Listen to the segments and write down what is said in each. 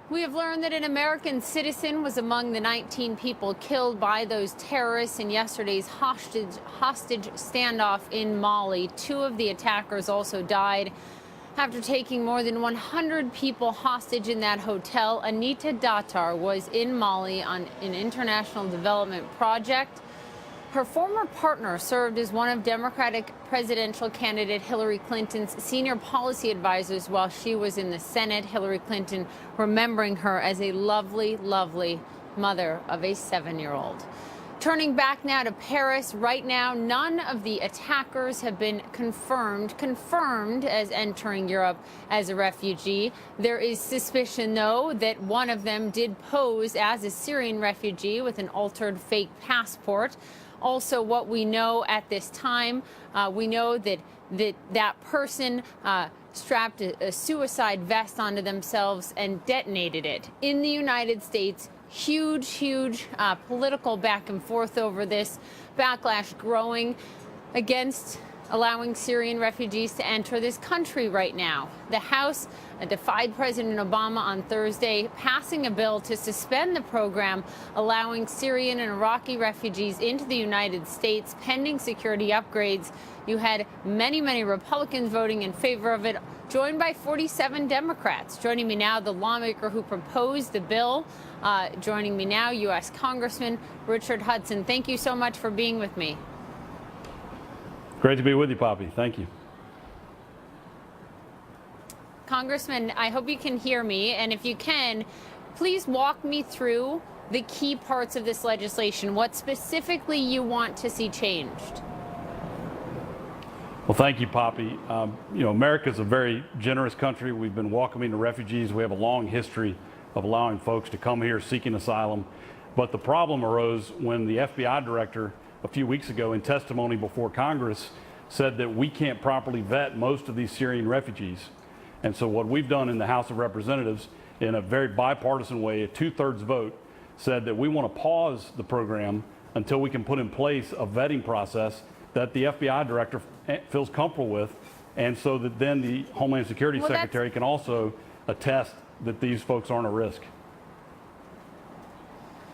We have learned that an American citizen was among the 19 people killed by those terrorists in yesterday's hostage standoff in Mali. Two of the attackers also died after taking more than 100 people hostage in that hotel. Anita Datar was in Mali on an international development project. Her former partner served as one of Democratic presidential candidate Hillary Clinton's senior policy advisors while she was in the Senate. Hillary Clinton remembering her as a lovely, lovely mother of a 7-year-old. Turning back now to Paris, right now, none of the attackers have been confirmed as entering Europe as a refugee. There is suspicion, though, that one of them did pose as a Syrian refugee with an altered fake passport. Also, what we know at this time, we know that that person strapped a suicide vest onto themselves and detonated it. In the United States, huge political back and forth over this, backlash growing against allowing Syrian refugees to enter this country right now. The House defied President Obama on Thursday, passing a bill to suspend the program allowing Syrian and Iraqi refugees into the United States pending security upgrades. You had many Republicans voting in favor of it, joined by 47 Democrats. Joining me now, the lawmaker who proposed the bill. Joining me now, U.S. Congressman Richard Hudson. Thank you so much for being with me. Great to be with you, Poppy. Thank you. Congressman, I hope you can hear me. And if you can, please walk me through the key parts of this legislation, what specifically you want to see changed. Well, thank you, Poppy. America's a very generous country. We've been welcoming the refugees. We have a long history of allowing folks to come here seeking asylum. But the problem arose when the FBI director a few weeks ago in testimony before Congress said that we can't properly vet most of these Syrian refugees. And so what we've done in the House of Representatives in a very bipartisan way, a 2/3 vote, said that we want to pause the program until we can put in place a vetting process that the FBI director feels comfortable with, and so that then the Homeland Security Secretary can also attest that these folks aren't a risk.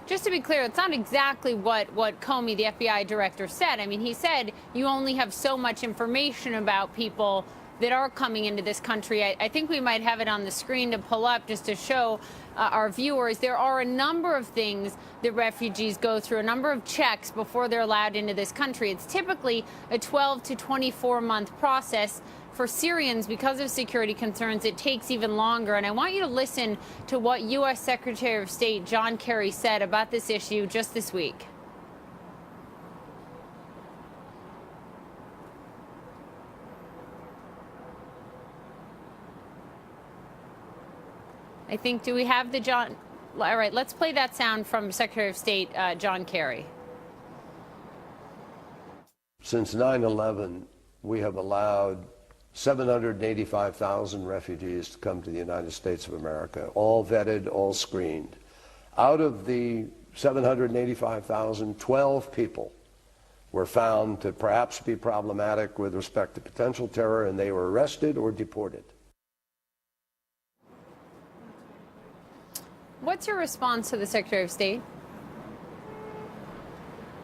Just to be clear, it's not exactly what Comey, the FBI director, said. I mean, he said you only have so much information about people that are coming into this country. I think we might have it on the screen to pull up just to show our viewers. There are a number of things that refugees go through, a number of checks before they're allowed into this country. It's typically a 12 to 24-month process. For Syrians, because of security concerns, it takes even longer. And I want you to listen to what U.S. Secretary of State John Kerry said about this issue just this week. I think, do we have the John? All right, let's play that sound from Secretary of State John Kerry. Since 9/11, we have allowed 785,000 refugees to come to the United States of America, all vetted, all screened. Out of the 785,000, 12 people were found to perhaps be problematic with respect to potential terror, and they were arrested or deported. What's your response to the Secretary of State?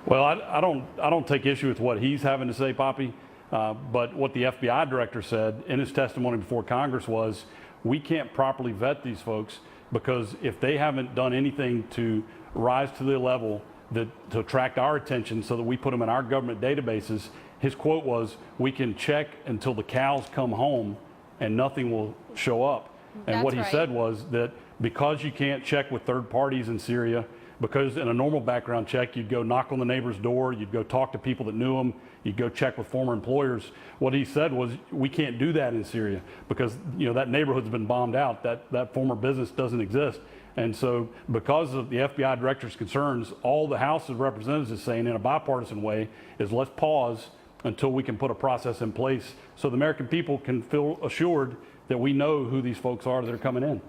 Well, I don't take issue with what he's having to say, Poppy. But what the FBI director said in his testimony before Congress was, we can't properly vet these folks because if they haven't done anything to rise to the level to attract our attention so that we put them in our government databases, his quote was, we can check until the cows come home and nothing will show up. And what he said was that because you can't check with third parties in Syria, because in a normal background check, you'd go knock on the neighbor's door, you'd go talk to people that knew them, you'd go check with former employers. What he said was, we can't do that in Syria because that neighborhood's been bombed out, that former business doesn't exist. And so because of the FBI director's concerns, all the House of Representatives is saying in a bipartisan way is let's pause until we can put a process in place so the American people can feel assured that we know who these folks are that are coming in.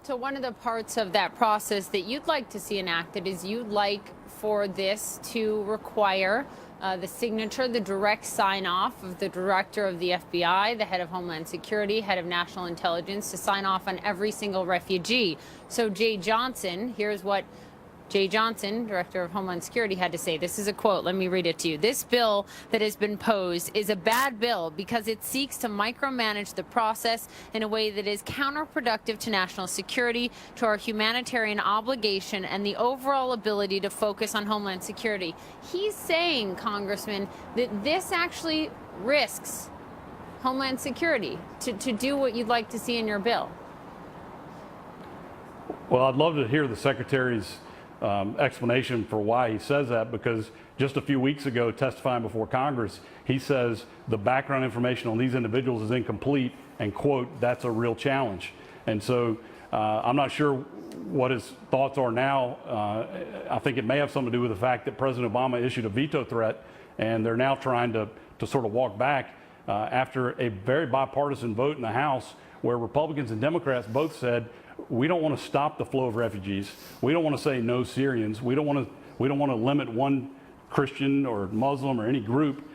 So one of the parts of that process that you'd like to see enacted is you'd like for this to require the signature, the direct sign off of the director of the FBI, the head of Homeland Security, head of National Intelligence, to sign off on every single refugee. So Jay Johnson, here's what Jay Johnson, director of Homeland Security, had to say. This is a quote. Let me read it to you. This bill that has been posed is a bad bill because it seeks to micromanage the process in a way that is counterproductive to national security, to our humanitarian obligation, and the overall ability to focus on Homeland Security. He's saying, Congressman, that this actually risks Homeland Security to do what you'd like to see in your bill. Well, I'd love to hear the Secretary's explanation for why he says that, because just a few weeks ago, testifying before Congress, he says the background information on these individuals is incomplete, and quote, that's a real challenge. And so I'm not sure what his thoughts are now. I think it may have something to do with the fact that President Obama issued a veto threat, and they're now trying to sort of walk back after a very bipartisan vote in the House where Republicans and Democrats both said, we don't want to stop the flow of refugees. We don't want to say no Syrians. We don't want to limit one Christian or Muslim or any group.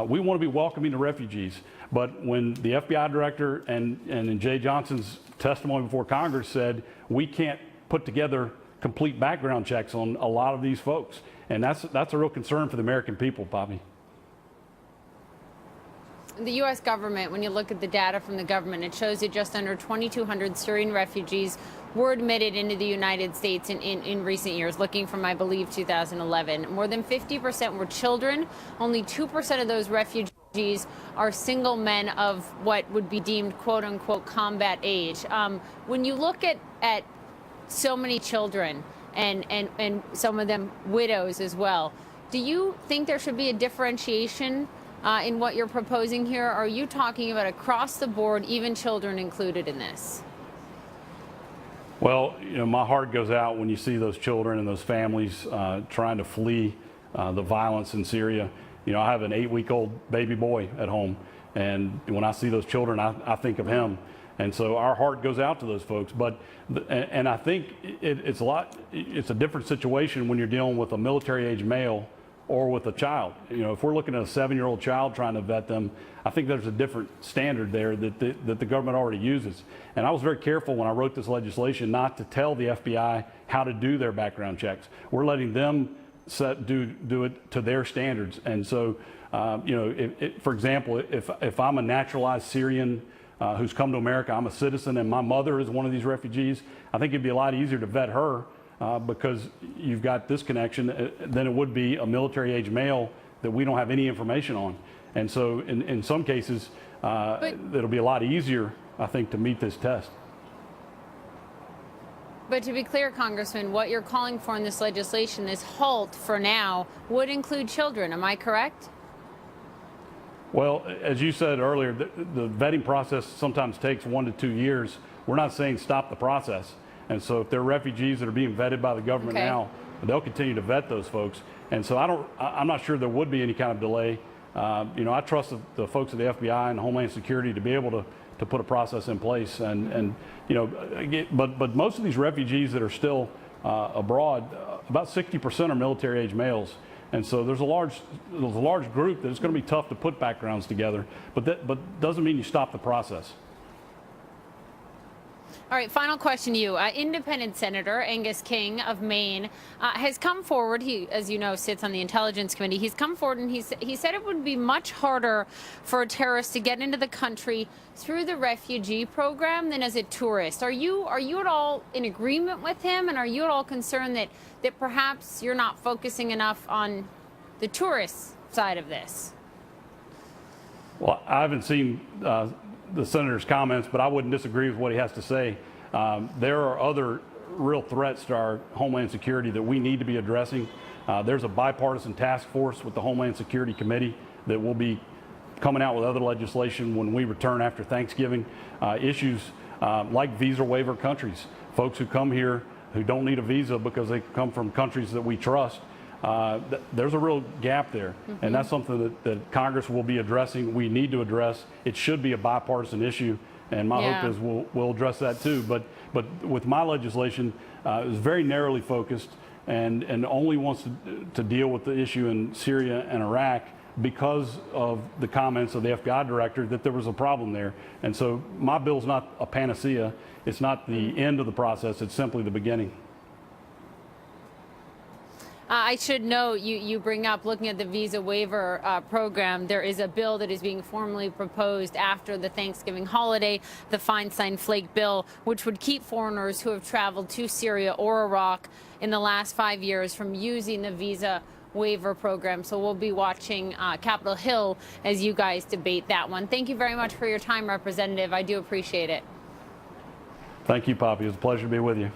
We want to be welcoming to refugees. But when the FBI director and in Jay Johnson's testimony before Congress said we can't put together complete background checks on a lot of these folks, and that's a real concern for the American people, Bobby. The U.S. government, when you look at the data from the government, it shows that just under 2,200 Syrian refugees were admitted into the United States in recent years, looking from, I believe, 2011. More than 50% were children. Only 2% of those refugees are single men of what would be deemed, quote unquote, combat age. When you look at so many children and some of them widows as well, do you think there should be a differentiation in what you're proposing here? Or are you talking about across the board, even children included in this? Well, you know, my heart goes out when you see those children and those families trying to flee the violence in Syria. You know, I have an 8-week-old baby boy at home, and when I see those children, I think of him. And so our heart goes out to those folks. But and I think it's a different situation when you're dealing with a military-age male or with a child. You know, if we're looking at a 7-year-old child trying to vet them, I think there's a different standard there that the government already uses. And I was very careful when I wrote this legislation not to tell the FBI how to do their background checks. We're letting them do it to their standards. And so, you know, for example, if I'm a naturalized Syrian who's come to America, I'm a citizen, and my mother is one of these refugees, I think it'd be a lot easier to vet her because you've got this connection than it would be a military-age male that we don't have any information on. And so in some cases, it'll be a lot easier, I think, to meet this test. But to be clear, Congressman, what you're calling for in this legislation, this halt for now, would include children. Am I correct? Well, as you said earlier, the vetting process sometimes takes 1 to 2 years. We're not saying stop the process. And so if there are refugees that are being vetted by the government now, they'll continue to vet those folks. And so I'm not sure there would be any kind of delay. You know, I trust the folks at the FBI and Homeland Security to be able to put a process in place. And you know, but most of these refugees that are still abroad, about 60% are military-age males. And so there's a large group that it's going to be tough to put backgrounds together. But doesn't mean you stop the process. All right, final question to you. Independent Senator Angus King of Maine has come forward. He, as you know, sits on the Intelligence Committee. He's come forward and he said it would be much harder for a terrorist to get into the country through the refugee program than as a tourist. Are you at all in agreement with him, and are you at all concerned that perhaps you're not focusing enough on the tourist side of this? Well, I haven't seen the senator's comments, but I wouldn't disagree with what he has to say. There are other real threats to our Homeland Security that we need to be addressing. There's a bipartisan task force with the Homeland Security Committee that will be coming out with other legislation when we return after Thanksgiving. Issues like visa waiver countries, folks who come here who don't need a visa because they come from countries that we trust. There's a real gap there, and that's something that Congress will be addressing. We need to address. It should be a bipartisan issue, and my hope is we'll address that too. But with my legislation, it was very narrowly focused. and only wants to deal with the issue in Syria and Iraq because of the comments of the FBI director that there was a problem there. And so my bill's not a panacea. It's not the end of the process. It's simply the beginning. I should note, you bring up looking at the visa waiver program. There is a bill that is being formally proposed after the Thanksgiving holiday, the Feinstein-Flake bill, which would keep foreigners who have traveled to Syria or Iraq in the last 5 years from using the visa waiver program. So we'll be watching Capitol Hill as you guys debate that one. Thank you very much for your time, Representative. I do appreciate it. Thank you, Poppy. It was a pleasure to be with you.